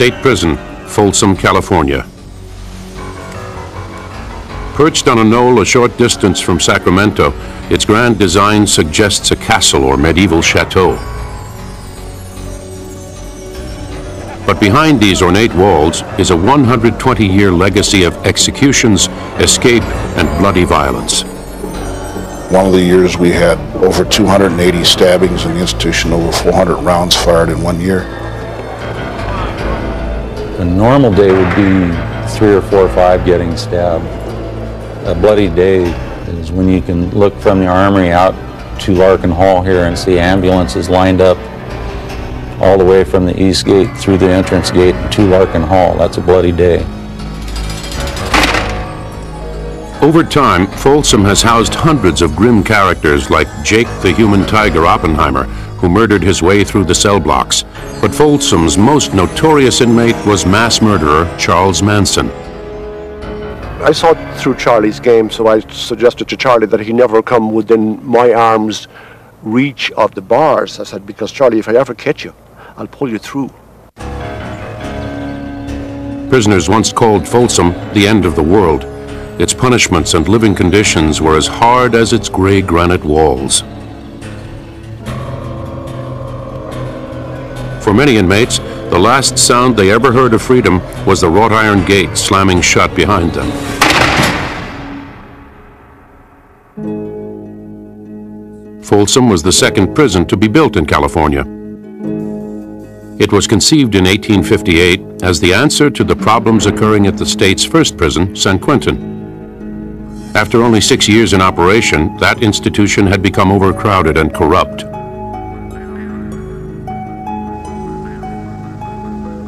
state prison, Folsom, California. Perched on a knoll a short distance from Sacramento, its grand design suggests a castle or medieval chateau. But behind these ornate walls is a 120-year legacy of executions, escape, and bloody violence. One of the years we had over 280 stabbings in the institution, over 400 rounds fired in 1 year. A normal day would be 3 or 4 or 5 getting stabbed. A bloody day is when you can look from the armory out to Larkin Hall here and see ambulances lined up all the way from the east gate through the entrance gate to Larkin Hall. That's a bloody day. Over time, Folsom has housed hundreds of grim characters like Jake the Human Tiger Oppenheimer, who murdered his way through the cell blocks. But Folsom's most notorious inmate was mass murderer Charles Manson. I saw it through Charlie's game, so I suggested to Charlie that he never come within my arm's reach of the bars. I said, because Charlie, if I ever catch you, I'll pull you through. Prisoners once called Folsom the end of the world. Its punishments and living conditions were as hard as its gray granite walls. For many inmates, the last sound they ever heard of freedom was the wrought iron gate slamming shut behind them. Folsom was the second prison to be built in California. It was conceived in 1858 as the answer to the problems occurring at the state's first prison, San Quentin. After only 6 years in operation, that institution had become overcrowded and corrupt.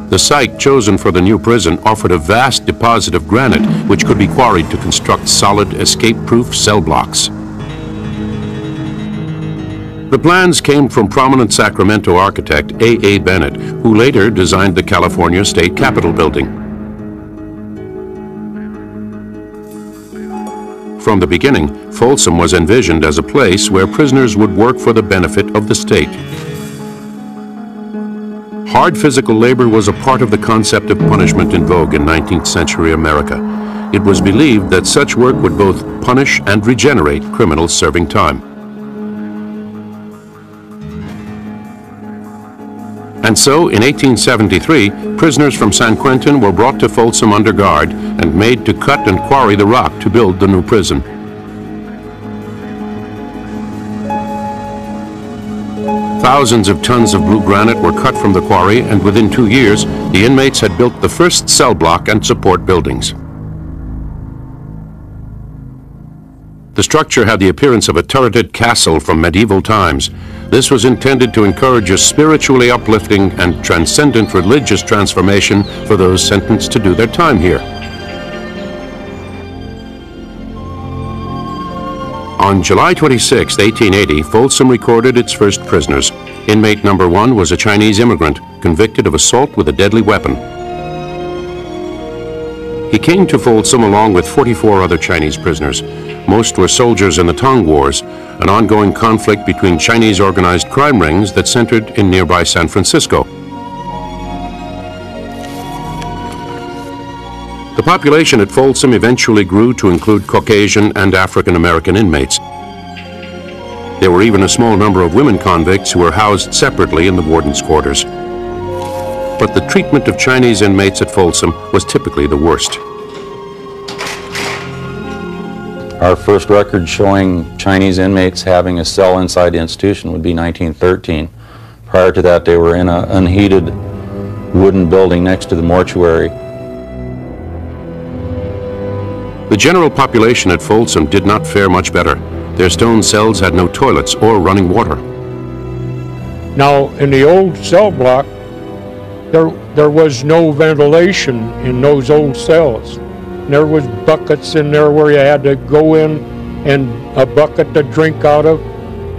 The site chosen for the new prison offered a vast deposit of granite which could be quarried to construct solid, escape-proof cell blocks. The plans came from prominent Sacramento architect A.A. Bennett, who later designed the California State Capitol building. From the beginning, Folsom was envisioned as a place where prisoners would work for the benefit of the state. Hard physical labor was a part of the concept of punishment in vogue in 19th century America. It was believed that such work would both punish and regenerate criminals serving time. And so, in 1873, prisoners from San Quentin were brought to Folsom under guard and made to cut and quarry the rock to build the new prison. Thousands of tons of blue granite were cut from the quarry, and within 2 years, the inmates had built the first cell block and support buildings. The structure had the appearance of a turreted castle from medieval times. This was intended to encourage a spiritually uplifting and transcendent religious transformation for those sentenced to do their time here. On July 26, 1880, Folsom recorded its first prisoners. Inmate number 1 was a Chinese immigrant convicted of assault with a deadly weapon. He came to Folsom along with 44 other Chinese prisoners. Most were soldiers in the Tong Wars, an ongoing conflict between Chinese organized crime rings that centered in nearby San Francisco. The population at Folsom eventually grew to include Caucasian and African American inmates. There were even a small number of women convicts who were housed separately in the warden's quarters. But the treatment of Chinese inmates at Folsom was typically the worst. Our first record showing Chinese inmates having a cell inside the institution would be 1913. Prior to that, they were in an unheated wooden building next to the mortuary. The general population at Folsom did not fare much better. Their stone cells had no toilets or running water. Now, in the old cell block, there was no ventilation in those old cells. There was buckets in there where you had to go in and a bucket to drink out of,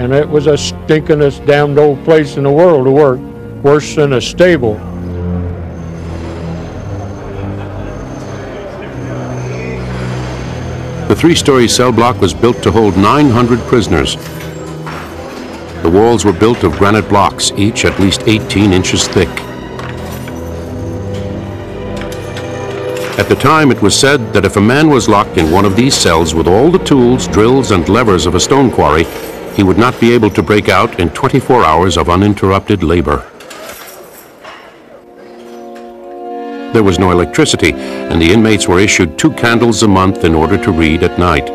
and it was a stinkingest damned old place in the world to work, worse than a stable. The 3-story cell block was built to hold 900 prisoners. The walls were built of granite blocks, each at least 18 inches thick. At the time, it was said that if a man was locked in one of these cells with all the tools, drills, and levers of a stone quarry, he would not be able to break out in 24 hours of uninterrupted labor. There was no electricity, and the inmates were issued 2 candles a month in order to read at night.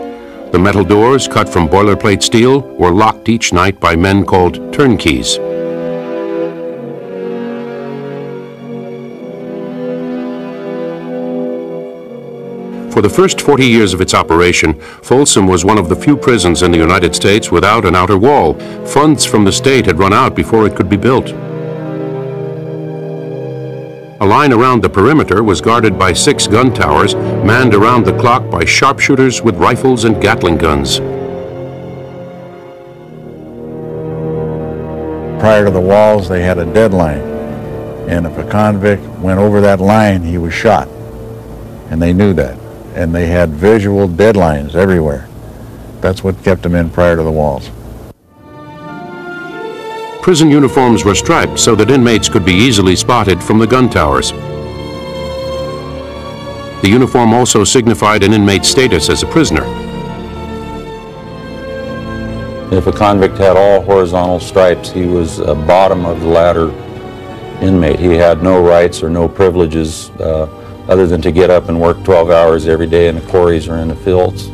The metal doors, cut from boilerplate steel, were locked each night by men called turnkeys. For the first 40 years of its operation, Folsom was one of the few prisons in the United States without an outer wall. Funds from the state had run out before it could be built. A line around the perimeter was guarded by 6 gun towers, manned around the clock by sharpshooters with rifles and Gatling guns. Prior to the walls, they had a deadline, and if a convict went over that line, he was shot, and they knew that. And they had visual deadlines everywhere. That's what kept them in prior to the walls. Prison uniforms were striped so that inmates could be easily spotted from the gun towers. The uniform also signified an inmate's status as a prisoner. If a convict had all horizontal stripes, he was a bottom of the ladder inmate. He had no rights or no privileges other than to get up and work 12 hours every day in the quarries or in the fields.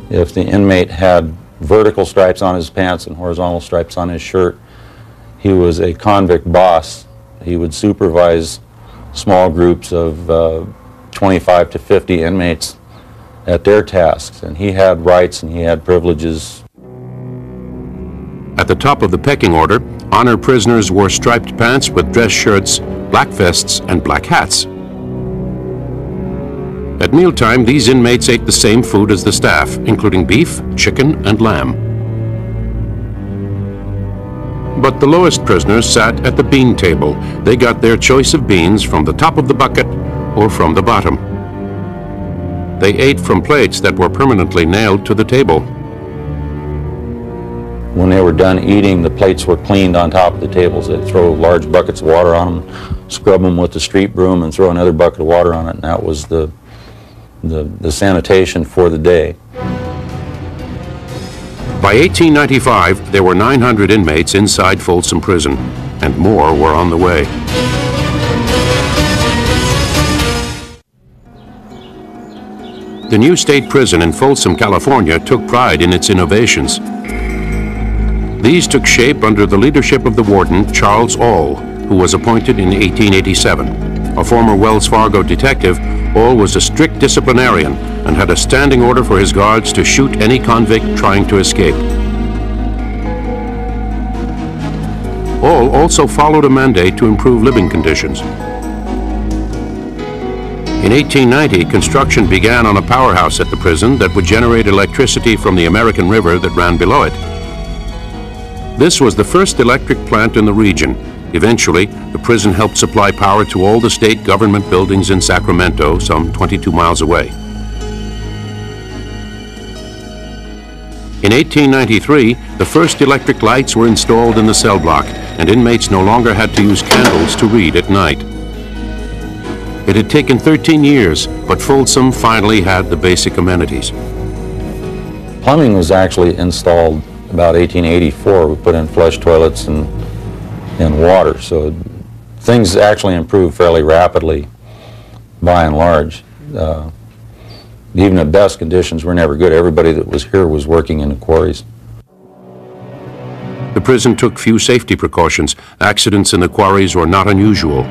If the inmate had vertical stripes on his pants and horizontal stripes on his shirt, he was a convict boss. He would supervise small groups of 25 to 50 inmates at their tasks, and he had rights and he had privileges. At the top of the pecking order, honor prisoners wore striped pants with dress shirts, black vests, and black hats. At mealtime, these inmates ate the same food as the staff, including beef, chicken, and lamb. But the lowest prisoners sat at the bean table. They got their choice of beans from the top of the bucket or from the bottom. They ate from plates that were permanently nailed to the table. When they were done eating, the plates were cleaned on top of the tables. They'd throw large buckets of water on them, scrub them with the street broom, and throw another bucket of water on it, and that was the sanitation for the day. By 1895, there were 900 inmates inside Folsom Prison, and more were on the way. The new state prison in Folsom, California, took pride in its innovations. These took shape under the leadership of the warden, Charles All, who was appointed in 1887. A former Wells Fargo detective, All was a strict disciplinarian and had a standing order for his guards to shoot any convict trying to escape. All also followed a mandate to improve living conditions. In 1890, construction began on a powerhouse at the prison that would generate electricity from the American River that ran below it. This was the first electric plant in the region. Eventually, the prison helped supply power to all the state government buildings in Sacramento, some 22 miles away. In 1893, the first electric lights were installed in the cell block, and inmates no longer had to use candles to read at night. It had taken 13 years, but Folsom finally had the basic amenities. Plumbing was actually installed about 1884. We put in flush toilets and water, so things actually improved fairly rapidly by and large. Even at best, conditions were never good. Everybody that was here was working in the quarries. The prison took few safety precautions. Accidents in the quarries were not unusual.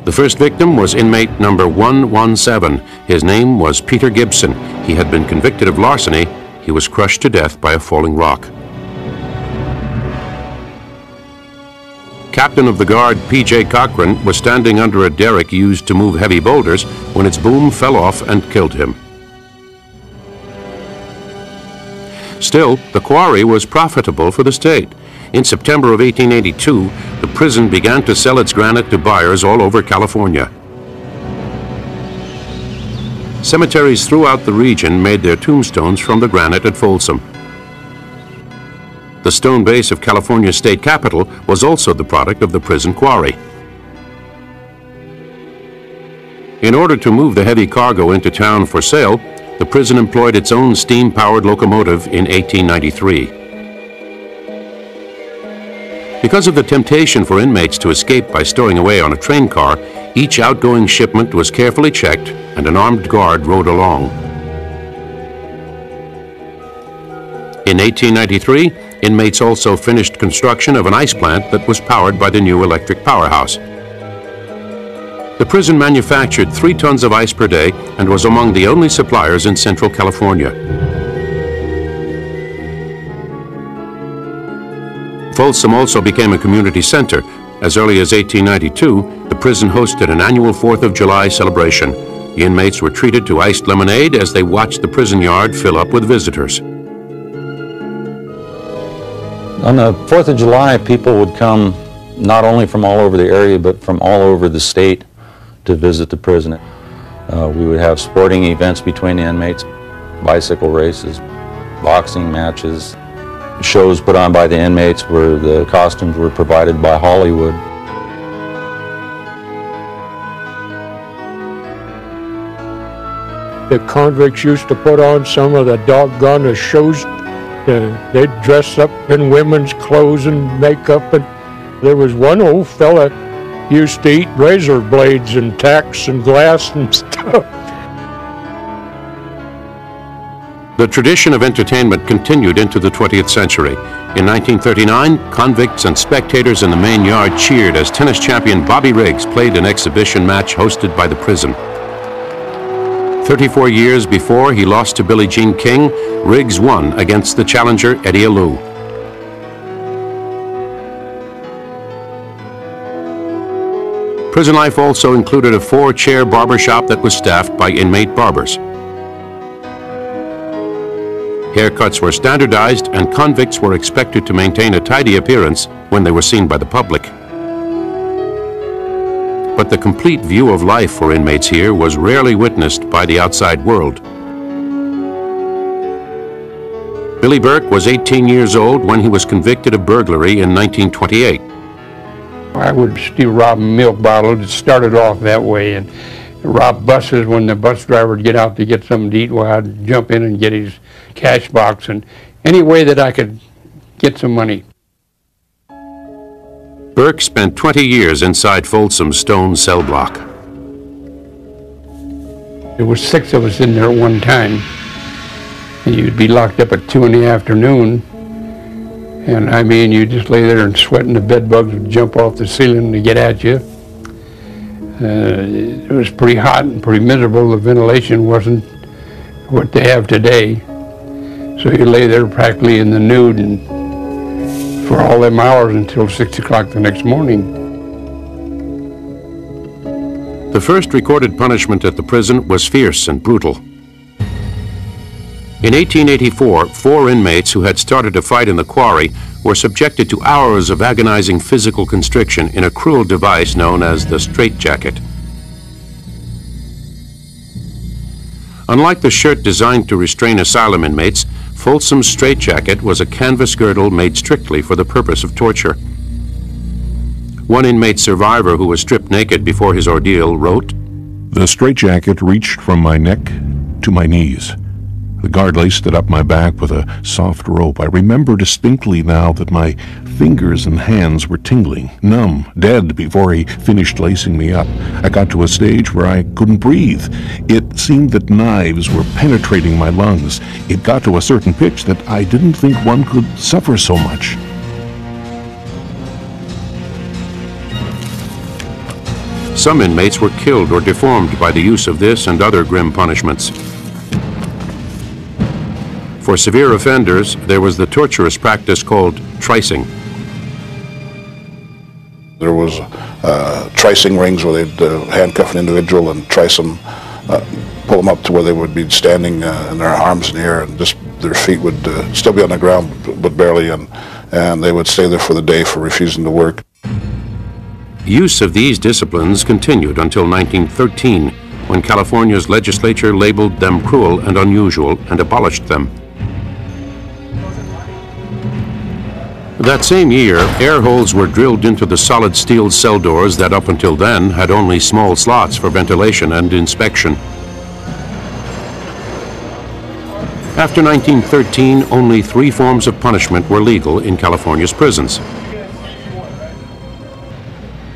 The first victim was inmate number 117. His name was Peter Gibson. He had been convicted of larceny. He was crushed to death by a falling rock. Captain of the guard P.J. Cochran was standing under a derrick used to move heavy boulders when its boom fell off and killed him. Still, the quarry was profitable for the state. In September of 1882, the prison began to sell its granite to buyers all over California. Cemeteries throughout the region made their tombstones from the granite at Folsom. The stone base of California's state capitol was also the product of the prison quarry. In order to move the heavy cargo into town for sale, the prison employed its own steam-powered locomotive in 1893. Because of the temptation for inmates to escape by stowing away on a train car, each outgoing shipment was carefully checked and an armed guard rode along. In 1893, inmates also finished construction of an ice plant that was powered by the new electric powerhouse. The prison manufactured 3 tons of ice per day and was among the only suppliers in Central California. Folsom also became a community center. As early as 1892, the prison hosted an annual 4th of July celebration. The inmates were treated to iced lemonade as they watched the prison yard fill up with visitors. On the 4th of July, people would come not only from all over the area, but from all over the state to visit the prison. We would have sporting events between the inmates, bicycle races, boxing matches, shows put on by the inmates where the costumes were provided by Hollywood. The convicts used to put on some of the doggone shows. They'd dress up in women's clothes and makeup, and there was one old fella used to eat razor blades and tacks and glass and stuff. The tradition of entertainment continued into the 20th century. In 1939, convicts and spectators in the main yard cheered as tennis champion Bobby Riggs played an exhibition match hosted by the prison. 34 years before he lost to Billie Jean King, Riggs won against the challenger Eddie Alou. Prison life also included a 4-chair barbershop that was staffed by inmate barbers. Haircuts were standardized and convicts were expected to maintain a tidy appearance when they were seen by the public. But the complete view of life for inmates here was rarely witnessed by the outside world. Billy Burke was 18 years old when he was convicted of burglary in 1928. I would steal rob milk bottles. It started off that way, and rob buses when the bus driver would get out to get something to eat. Well, I'd jump in and get his cash box, and any way that I could get some money. Burke spent 20 years inside Folsom's stone cell block. There was 6 of us in there at one time, and you'd be locked up at 2 in the afternoon, and I mean, you just lay there and sweat, and the bed bugs would jump off the ceiling to get at you. It was pretty hot and pretty miserable. The ventilation wasn't what they have today, so you lay there practically in the nude and for all them hours until 6 o'clock the next morning. The first recorded punishment at the prison was fierce and brutal. In 1884, 4 inmates who had started a fight in the quarry were subjected to hours of agonizing physical constriction in a cruel device known as the straitjacket. Unlike the shirt designed to restrain asylum inmates, Folsom's straitjacket was a canvas girdle made strictly for the purpose of torture. One inmate survivor who was stripped naked before his ordeal wrote, "The straitjacket reached from my neck to my knees. The guard laced it up my back with a soft rope. I remember distinctly now that my fingers and hands were tingling, numb, dead before he finished lacing me up. I got to a stage where I couldn't breathe. It seemed that knives were penetrating my lungs. It got to a certain pitch that I didn't think one could suffer so much." Some inmates were killed or deformed by the use of this and other grim punishments. For severe offenders, there was the torturous practice called tricing. There was tricing rings where they'd handcuff an individual and trice them, pull them up to where they would be standing in their arms in the air, and just their feet would still be on the ground, but barely, and they would stay there for the day for refusing to work. Use of these disciplines continued until 1913, when California's legislature labeled them cruel and unusual and abolished them. That same year, air holes were drilled into the solid steel cell doors that up until then had only small slots for ventilation and inspection. After 1913, only 3 forms of punishment were legal in California's prisons.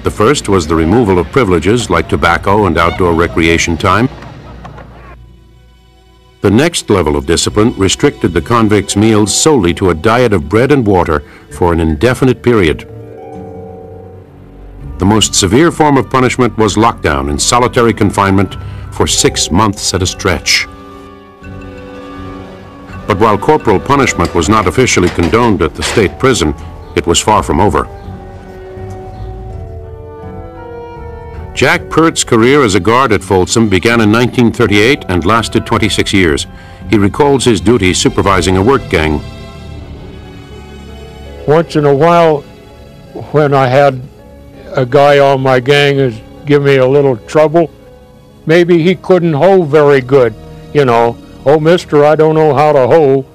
The first was the removal of privileges like tobacco and outdoor recreation time. The next level of discipline restricted the convicts' meals solely to a diet of bread and water for an indefinite period. The most severe form of punishment was lockdown and solitary confinement for 6 months at a stretch. But while corporal punishment was not officially condoned at the state prison, it was far from over. Jack Pert's career as a guard at Folsom began in 1938 and lasted 26 years. He recalls his duties supervising a work gang. Once in a while, when I had a guy on my gang give me a little trouble, maybe he couldn't hoe very good, you know. Oh, mister, I don't know how to hoe.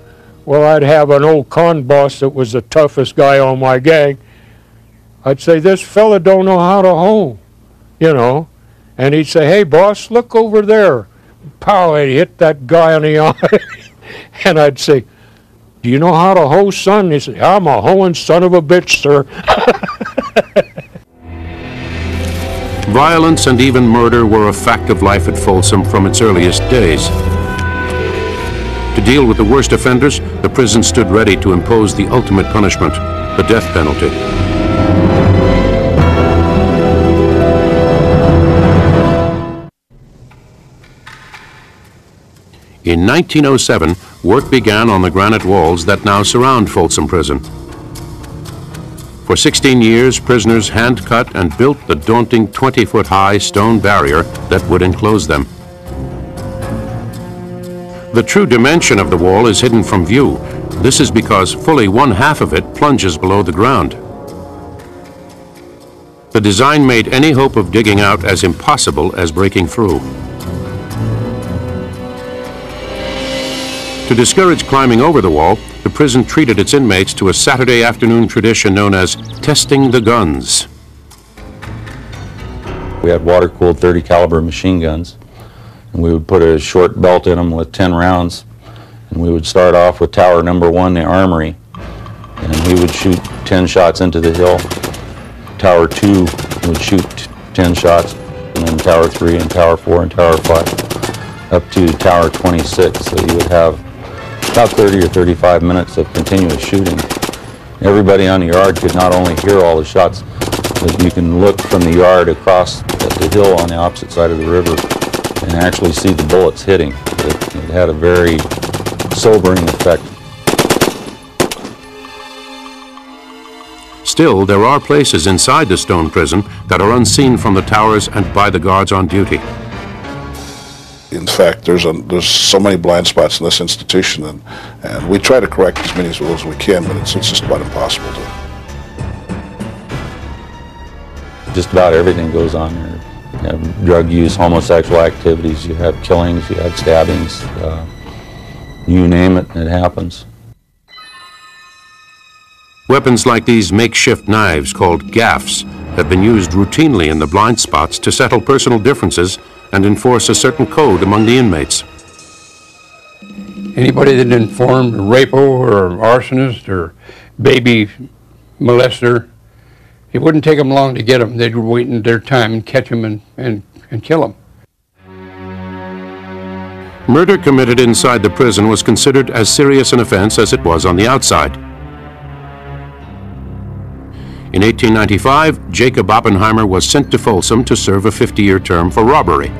Well, I'd have an old con boss that was the toughest guy on my gang. I'd say, this fella don't know how to hoe, you know. And he'd say, hey, boss, look over there. Pow, I'd hit that guy on the eye. And I'd say, do you know how to hoe, son? He said, I'm a hoeing son of a bitch, sir. Violence and even murder were a fact of life at Folsom from its earliest days. To deal with the worst offenders, the prison stood ready to impose the ultimate punishment, the death penalty. In 1907, work began on the granite walls that now surround Folsom Prison. For 16 years, prisoners hand-cut and built the daunting 20-foot-high stone barrier that would enclose them. The true dimension of the wall is hidden from view. This is because fully 1/2 of it plunges below the ground. The design made any hope of digging out as impossible as breaking through. To discourage climbing over the wall, the prison treated its inmates to a Saturday afternoon tradition known as testing the guns. We had water-cooled 30 caliber machine guns, and we would put a short belt in them with 10 rounds, and we would start off with tower number 1, the armory, and we would shoot 10 shots into the hill. Tower 2 would shoot 10 shots, and then tower 3 and tower 4 and tower 5 up to tower 26. So you would have about 30 or 35 minutes of continuous shooting. Everybody on the yard could not only hear all the shots, but you can look from the yard across at the hill on the opposite side of the river and actually see the bullets hitting. It had a very sobering effect. Still, there are places inside the stone prison that are unseen from the towers and by the guards on duty. In fact, there's so many blind spots in this institution, and we try to correct as many as we can, but it's just about impossible to. Just about everything goes on there. You have drug use, homosexual activities, you have killings, you have stabbings, you name it, it happens. Weapons like these makeshift knives called gaffs have been used routinely in the blind spots to settle personal differences and enforce a certain code among the inmates. Anybody that informed a rapo or arsonist or baby molester, it wouldn't take them long to get them. They'd wait in their time and catch them and kill them. Murder committed inside the prison was considered as serious an offense as it was on the outside. In 1895, Jacob Oppenheimer was sent to Folsom to serve a 50-year term for robbery.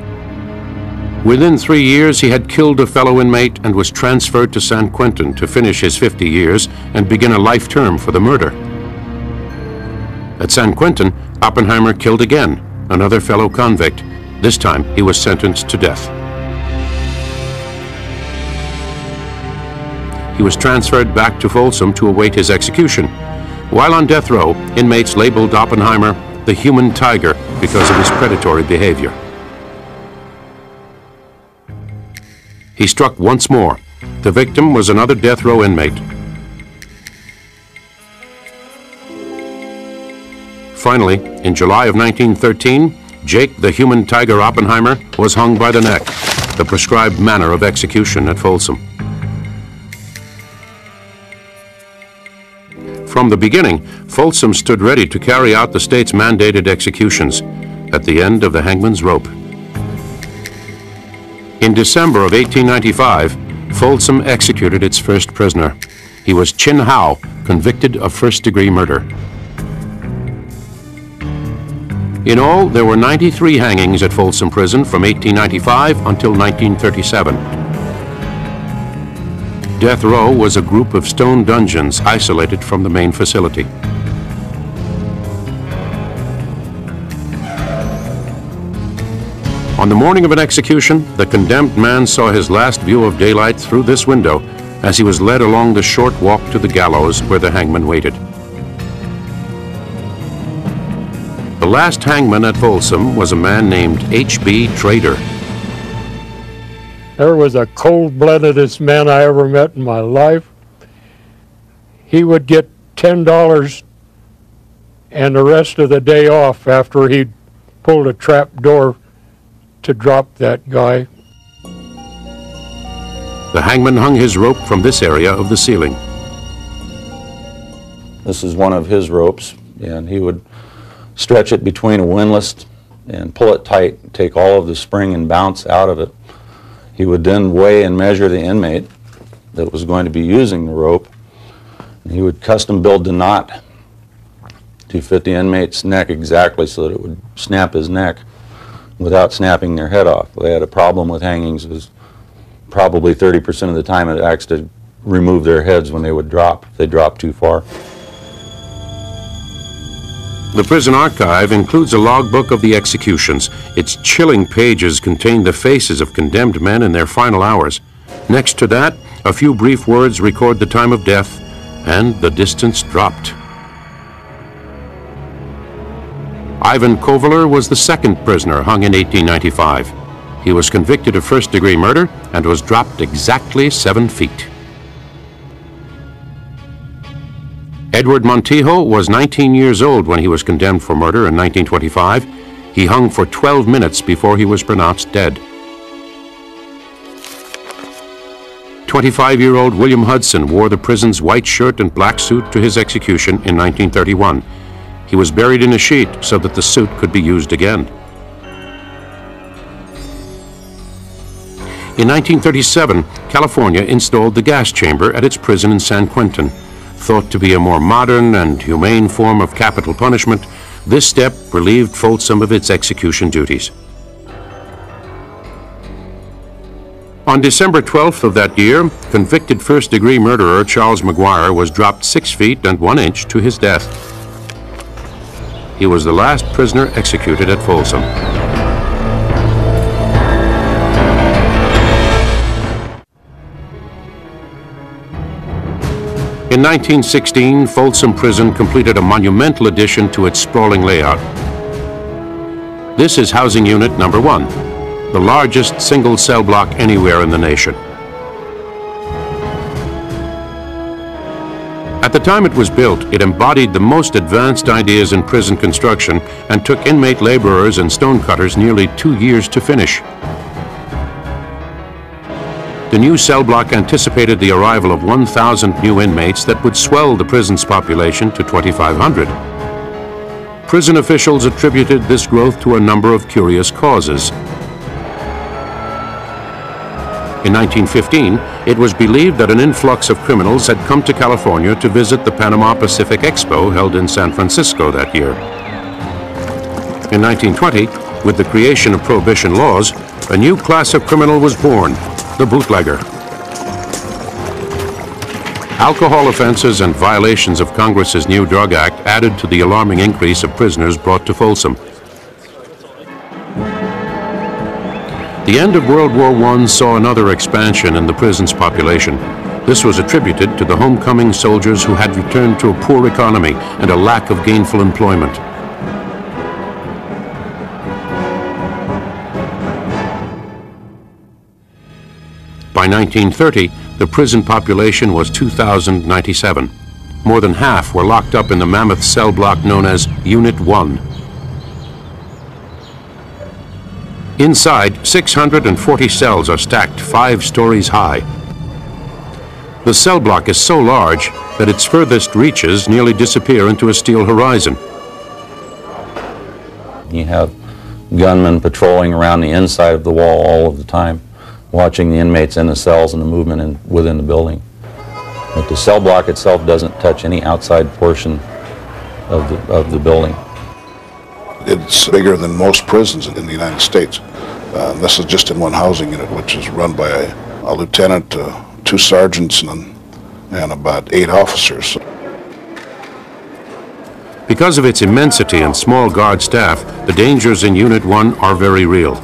Within 3 years, he had killed a fellow inmate and was transferred to San Quentin to finish his 50 years and begin a life term for the murder. At San Quentin, Oppenheimer killed again, another fellow convict. This time, he was sentenced to death. He was transferred back to Folsom to await his execution. While on death row, inmates labeled Oppenheimer the human tiger because of his predatory behavior. He struck once more. The victim was another death row inmate. Finally, in July of 1913, Jake the Human Tiger Oppenheimer was hung by the neck, the prescribed manner of execution at Folsom. From the beginning, Folsom stood ready to carry out the state's mandated executions at the end of the hangman's rope. In December of 1895, Folsom executed its first prisoner. He was Chin Howe, convicted of first-degree murder. In all, there were 93 hangings at Folsom Prison from 1895 until 1937. Death Row was a group of stone dungeons isolated from the main facility. On the morning of an execution, the condemned man saw his last view of daylight through this window as he was led along the short walk to the gallows where the hangman waited. The last hangman at Folsom was a man named H.B. Trader. There was the cold-bloodedest man I ever met in my life. He would get $10 and the rest of the day off after he'd pulled a trap door to drop that guy. The hangman hung his rope from this area of the ceiling. This is one of his ropes, and he would stretch it between a windlass and pull it tight, take all of the spring and bounce out of it. He would then weigh and measure the inmate that was going to be using the rope. And he would custom build the knot to fit the inmate's neck exactly so that it would snap his neck without snapping their head off. They had a problem with hangings. It was probably 30% of the time it acts to remove their heads when they would drop, if they dropped too far. The prison archive includes a logbook of the executions. Its chilling pages contain the faces of condemned men in their final hours. Next to that, a few brief words record the time of death and the distance dropped. Ivan Kovaler was the second prisoner hung in 1895. He was convicted of first-degree murder and was dropped exactly 7 feet. Edward Montijo was 19 years old when he was condemned for murder in 1925. He hung for 12 minutes before he was pronounced dead. 25-year-old William Hudson wore the prison's white shirt and black suit to his execution in 1931. He was buried in a sheet so that the suit could be used again. In 1937, California installed the gas chamber at its prison in San Quentin. Thought to be a more modern and humane form of capital punishment, this step relieved Folsom of its execution duties. On December 12th of that year, convicted first-degree murderer Charles McGuire was dropped 6 feet and 1 inch to his death. He was the last prisoner executed at Folsom. In 1916, Folsom Prison completed a monumental addition to its sprawling layout. This is housing unit number 1, the largest single cell block anywhere in the nation. At the time it was built, it embodied the most advanced ideas in prison construction and took inmate laborers and stonecutters nearly 2 years to finish. The new cell block anticipated the arrival of 1,000 new inmates that would swell the prison's population to 2,500. Prison officials attributed this growth to a number of curious causes. In 1915, it was believed that an influx of criminals had come to California to visit the Panama Pacific Expo held in San Francisco that year. In 1920, with the creation of prohibition laws, a new class of criminal was born, the bootlegger. Alcohol offenses and violations of Congress's new Drug Act added to the alarming increase of prisoners brought to Folsom. The end of World War I saw another expansion in the prison's population. This was attributed to the homecoming soldiers who had returned to a poor economy and a lack of gainful employment. By 1930, the prison population was 2,097. More than half were locked up in the mammoth cell block known as Unit 1. Inside, 640 cells are stacked 5 stories high. The cell block is so large that its furthest reaches nearly disappear into a steel horizon. You have gunmen patrolling around the inside of the wall all of the time, watching the inmates in the cells and the movement within the building. But the cell block itself doesn't touch any outside portion of the building. It's bigger than most prisons in the United States. This is just in one housing unit, which is run by a lieutenant, 2 sergeants, and about 8 officers. Because of its immensity and small guard staff, the dangers in Unit 1 are very real.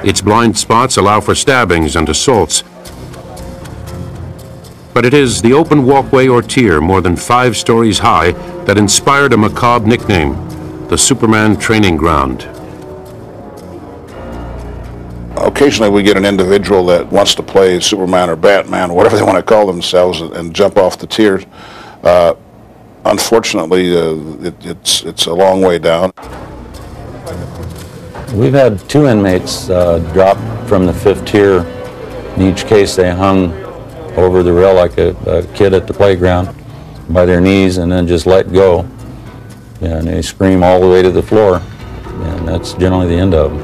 Its blind spots allow for stabbings and assaults. But it is the open walkway or tier more than 5 stories high that inspired a macabre nickname, the Superman Training Ground. Occasionally we get an individual that wants to play Superman or Batman, whatever they want to call themselves, and jump off the tiers. Unfortunately, it's a long way down. We've had 2 inmates drop from the 5th tier. In each case, they hung over the rail like a kid at the playground by their knees and then just let go. And they scream all the way to the floor, and that's generally the end of them.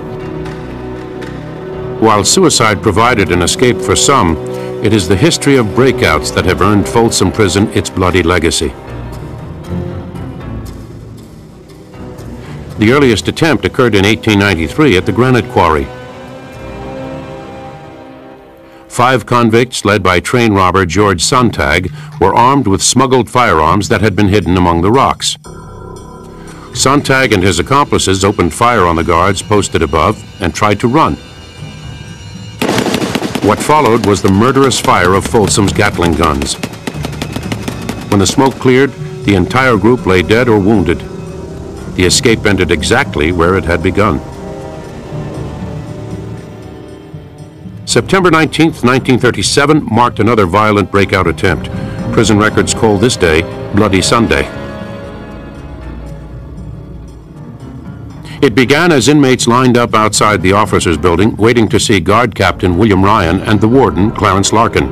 While suicide provided an escape for some, it is the history of breakouts that have earned Folsom Prison its bloody legacy. The earliest attempt occurred in 1893 at the Granite Quarry. 5 convicts, led by train robber George Sontag, were armed with smuggled firearms that had been hidden among the rocks. Sontag and his accomplices opened fire on the guards posted above and tried to run. What followed was the murderous fire of Folsom's Gatling guns. When the smoke cleared, the entire group lay dead or wounded. The escape ended exactly where it had begun. September 19, 1937 marked another violent breakout attempt. Prison records call this day Bloody Sunday. It began as inmates lined up outside the officers' building, waiting to see Guard Captain William Ryan and the warden, Clarence Larkin.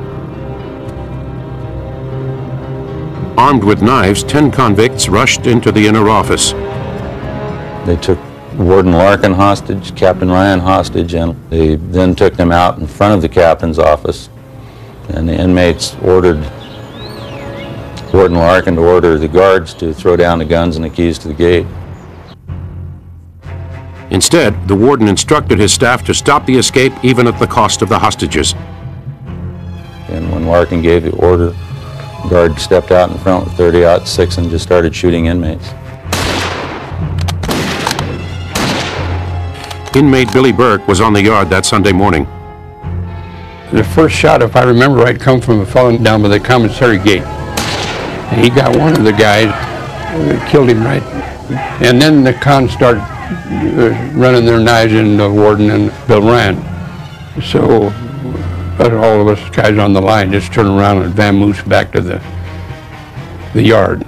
Armed with knives, 10 convicts rushed into the inner office. They took Warden Larkin hostage, Captain Ryan hostage, and they then took them out in front of the captain's office. And the inmates ordered Warden Larkin to order the guards to throw down the guns and the keys to the gate. Instead, the warden instructed his staff to stop the escape even at the cost of the hostages. And when Larkin gave the order, the guard stepped out in front with 30-06 and just started shooting inmates. Inmate Billy Burke was on the yard that Sunday morning. The first shot, if I remember right, come from a fellow down by the commissary gate. And he got one of the guys, killed him right. And then the cons started running their knives in the warden and Bill Ryan. So all of us guys on the line just turned around and vamoose back to the yard.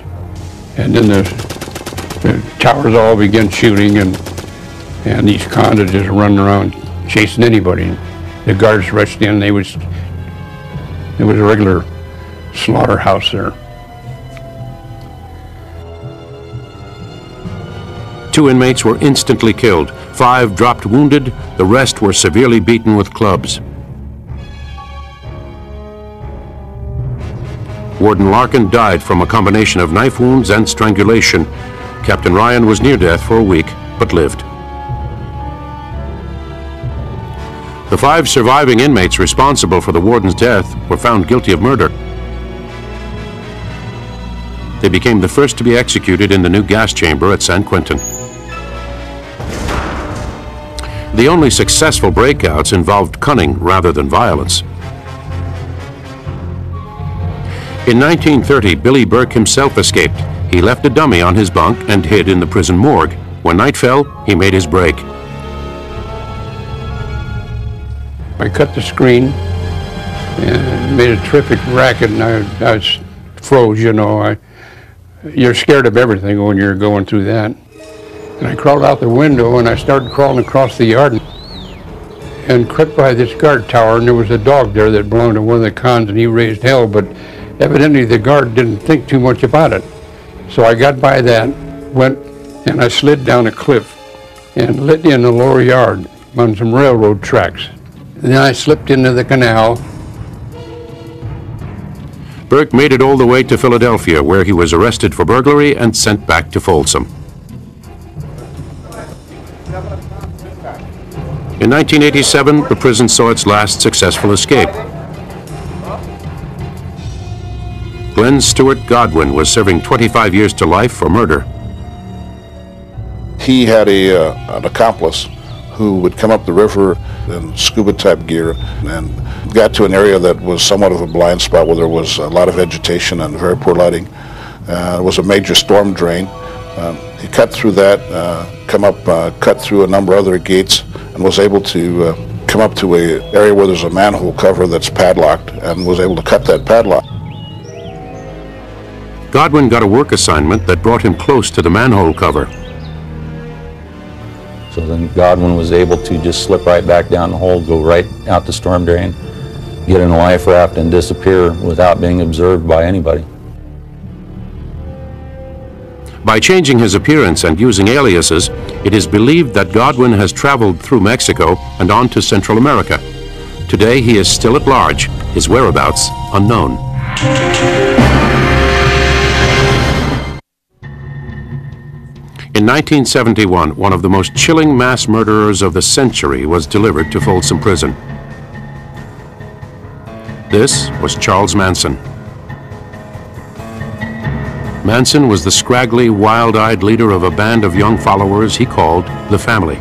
And then the towers all began shooting, and these cons are just running around chasing anybody. The guards rushed in. It was a regular slaughterhouse there. 2 inmates were instantly killed. 5 dropped wounded. The rest were severely beaten with clubs. Warden Larkin died from a combination of knife wounds and strangulation. Captain Ryan was near death for a week, but lived. The 5 surviving inmates responsible for the warden's death were found guilty of murder. They became the first to be executed in the new gas chamber at San Quentin. The only successful breakouts involved cunning rather than violence. In 1930, Billy Burke himself escaped. He left a dummy on his bunk and hid in the prison morgue. When night fell, he made his break. I cut the screen, and made a terrific racket, and I froze, you know. You're scared of everything when you're going through that. And I crawled out the window, and I started crawling across the yard and crept by this guard tower, and there was a dog there that belonged to one of the cons, and he raised hell, but evidently the guard didn't think too much about it. So I got by that, went, and I slid down a cliff and lit in the lower yard on some railroad tracks. And then I slipped into the canal. Burke made it all the way to Philadelphia, where he was arrested for burglary and sent back to Folsom. In 1987, the prison saw its last successful escape. Glenn Stewart Godwin was serving 25 years to life for murder. He had an accomplice who would come up the river in scuba-type gear and got to an area that was somewhat of a blind spot where there was a lot of vegetation and very poor lighting. It was a major storm drain. He cut through that, cut through a number of other gates, and was able to come up to an area where there's a manhole cover that's padlocked, and was able to cut that padlock. Godwin got a work assignment that brought him close to the manhole cover. So then Godwin was able to just slip right back down the hole, go right out the storm drain, get in a life raft, and disappear without being observed by anybody. By changing his appearance and using aliases, it is believed that Godwin has traveled through Mexico and on to Central America. Today he is still at large, his whereabouts unknown. In 1971, one of the most chilling mass murderers of the century was delivered to Folsom Prison. This was Charles Manson. Manson was the scraggly, wild-eyed leader of a band of young followers he called the Family.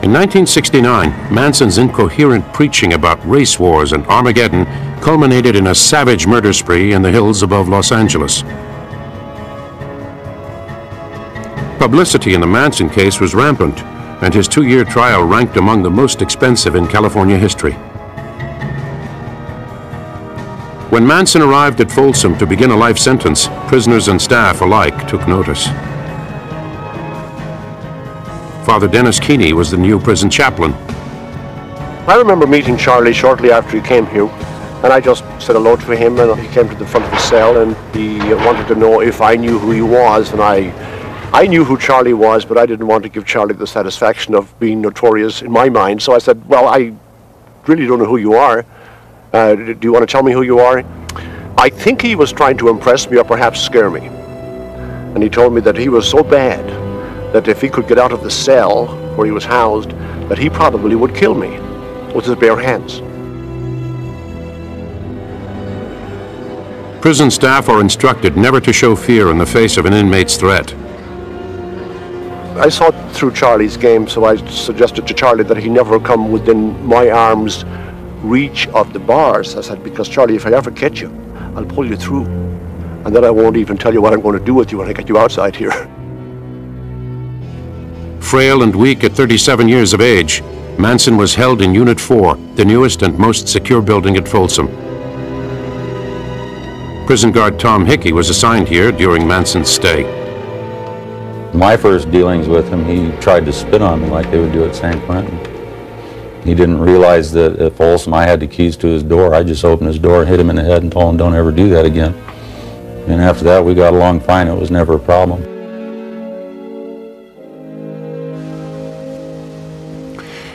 In 1969, Manson's incoherent preaching about race wars and Armageddon culminated in a savage murder spree in the hills above Los Angeles. Publicity in the Manson case was rampant, and his 2-year trial ranked among the most expensive in California history. When Manson arrived at Folsom to begin a life sentence, prisoners and staff alike took notice. Father Dennis Keeney was the new prison chaplain. I remember meeting Charlie shortly after he came here, and I just said hello to him, and he came to the front of the cell, and he wanted to know if I knew who he was, and I knew who Charlie was, but I didn't want to give Charlie the satisfaction of being notorious in my mind, so I said, well, I really don't know who you are. Do you want to tell me who you are? I think he was trying to impress me or perhaps scare me. And he told me that he was so bad that if he could get out of the cell where he was housed, that he probably would kill me with his bare hands. Prison staff are instructed never to show fear in the face of an inmate's threat. I saw it through Charlie's game, so I suggested to Charlie that he never come within my arm's reach of the bars. I said, because Charlie, if I ever catch you, I'll pull you through. And then I won't even tell you what I'm going to do with you when I get you outside here. Frail and weak at 37 years of age, Manson was held in Unit 4, the newest and most secure building at Folsom. Prison guard Tom Hickey was assigned here during Manson's stay. My first dealings with him, he tried to spit on me like they would do at San Quentin. He didn't realize that at Folsom I had the keys to his door. I just opened his door, hit him in the head, and told him, don't ever do that again. And after that, we got along fine. It was never a problem.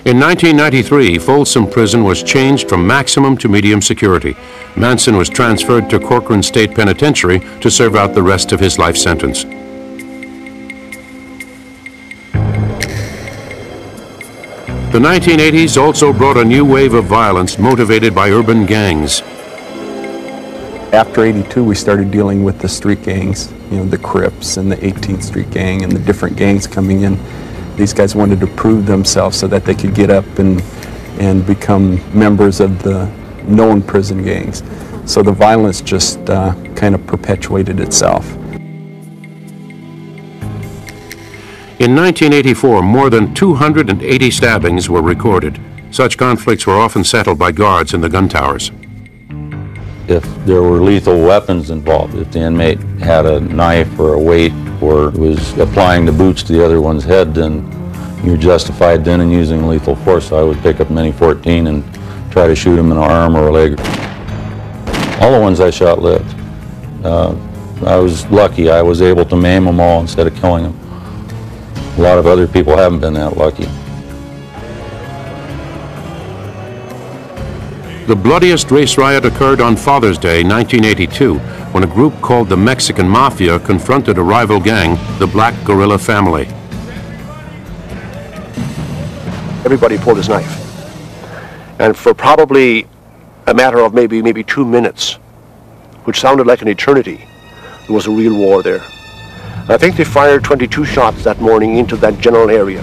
In 1993, Folsom Prison was changed from maximum to medium security. Manson was transferred to Corcoran State Penitentiary to serve out the rest of his life sentence. The 1980s also brought a new wave of violence motivated by urban gangs. After '82, we started dealing with the street gangs, you know, the Crips and the 18th Street Gang and the different gangs coming in. These guys wanted to prove themselves so that they could get up and become members of the known prison gangs. So the violence just kind of perpetuated itself. In 1984, more than 280 stabbings were recorded. Such conflicts were often settled by guards in the gun towers. If there were lethal weapons involved, if the inmate had a knife or a weight or was applying the boots to the other one's head, then you're justified then in using lethal force. So I would pick up Mini 14 and try to shoot him in an arm or a leg. All the ones I shot lived. I was lucky. I was able to maim them all instead of killing them. A lot of other people haven't been that lucky. The bloodiest race riot occurred on Father's Day, 1982, when a group called the Mexican Mafia confronted a rival gang, the Black Guerrilla Family. Everybody pulled his knife. And for probably a matter of maybe 2 minutes, which sounded like an eternity, there was a real war there. I think they fired 22 shots that morning into that general area.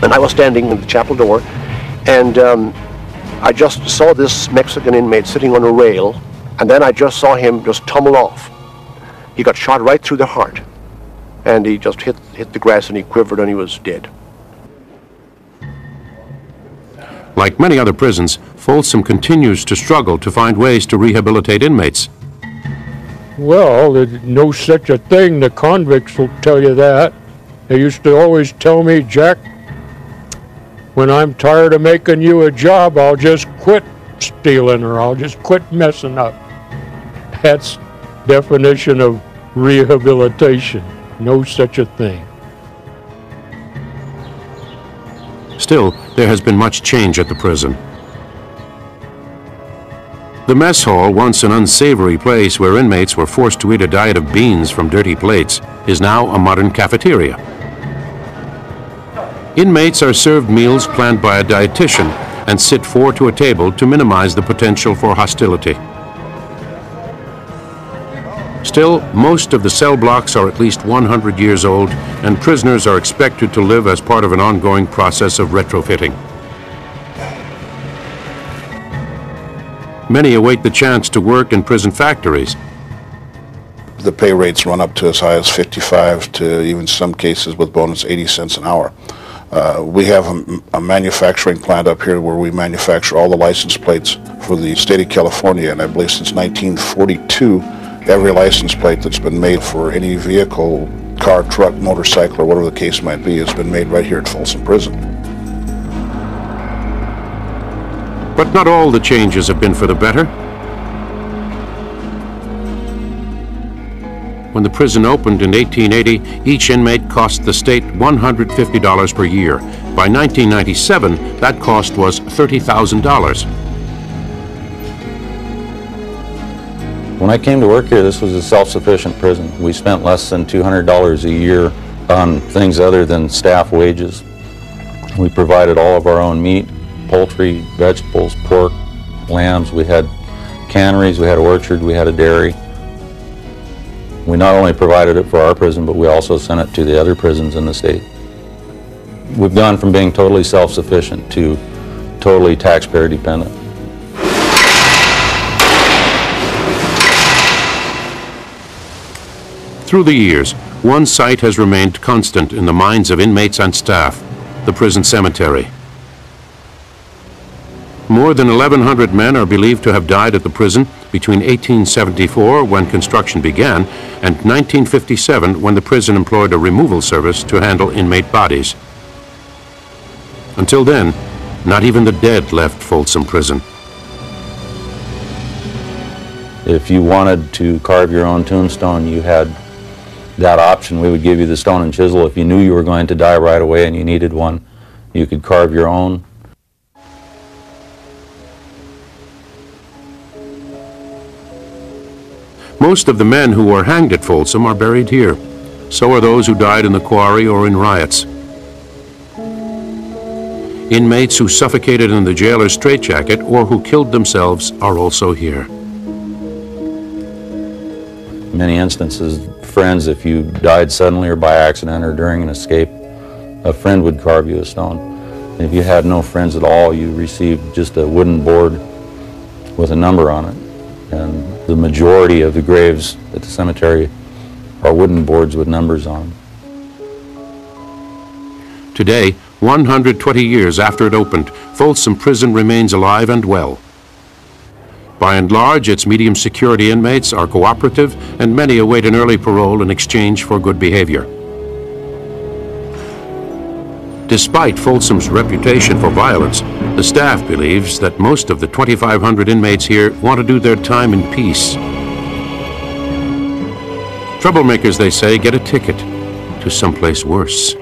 And I was standing in the chapel door, and I just saw this Mexican inmate sitting on a rail, and then I just saw him just tumble off. He got shot right through the heart, and he just hit the grass, and he quivered, and he was dead. Like many other prisons, Folsom continues to struggle to find ways to rehabilitate inmates. Well, there's no such a thing. The convicts will tell you that. They used to always tell me, Jack, when I'm tired of making you a job, I'll just quit stealing or I'll just quit messing up. That's definition of rehabilitation. No such a thing. Still, there has been much change at the prison. The mess hall, once an unsavory place where inmates were forced to eat a diet of beans from dirty plates, is now a modern cafeteria. Inmates are served meals planned by a dietitian and sit 4 to a table to minimize the potential for hostility. Still, most of the cell blocks are at least 100 years old, and prisoners are expected to live as part of an ongoing process of retrofitting. Many await the chance to work in prison factories. The pay rates run up to as high as 55 to even some cases with bonus 80 cents an hour. We have a manufacturing plant up here where we manufacture all the license plates for the state of California, and I believe since 1942, every license plate that's been made for any vehicle, car, truck, motorcycle, or whatever the case might be, has been made right here at Folsom Prison. But not all the changes have been for the better. When the prison opened in 1880, each inmate cost the state $150 per year. By 1997, that cost was $30,000. When I came to work here, this was a self-sufficient prison. We spent less than $200 a year on things other than staff wages. We provided all of our own meat, poultry, vegetables, pork, lambs. We had canneries, we had an orchard, we had a dairy. We not only provided it for our prison, but we also sent it to the other prisons in the state. We've gone from being totally self-sufficient to totally taxpayer dependent. Through the years, one site has remained constant in the minds of inmates and staff, the prison cemetery. More than 1,100 men are believed to have died at the prison between 1874, when construction began, and 1957, when the prison employed a removal service to handle inmate bodies. Until then, not even the dead left Folsom Prison. If you wanted to carve your own tombstone, you had that option. We would give you the stone and chisel. If you knew you were going to die right away and you needed one, you could carve your own. Most of the men who were hanged at Folsom are buried here. So are those who died in the quarry or in riots. Inmates who suffocated in the jailer's straitjacket or who killed themselves are also here. In many instances, friends, if you died suddenly or by accident or during an escape, a friend would carve you a stone. And if you had no friends at all, you received just a wooden board with a number on it. And the majority of the graves at the cemetery are wooden boards with numbers on them. Today, 120 years after it opened, Folsom Prison remains alive and well. By and large, its medium security inmates are cooperative, and many await an early parole in exchange for good behavior. Despite Folsom's reputation for violence, the staff believes that most of the 2,500 inmates here want to do their time in peace. Troublemakers, they say, get a ticket to someplace worse.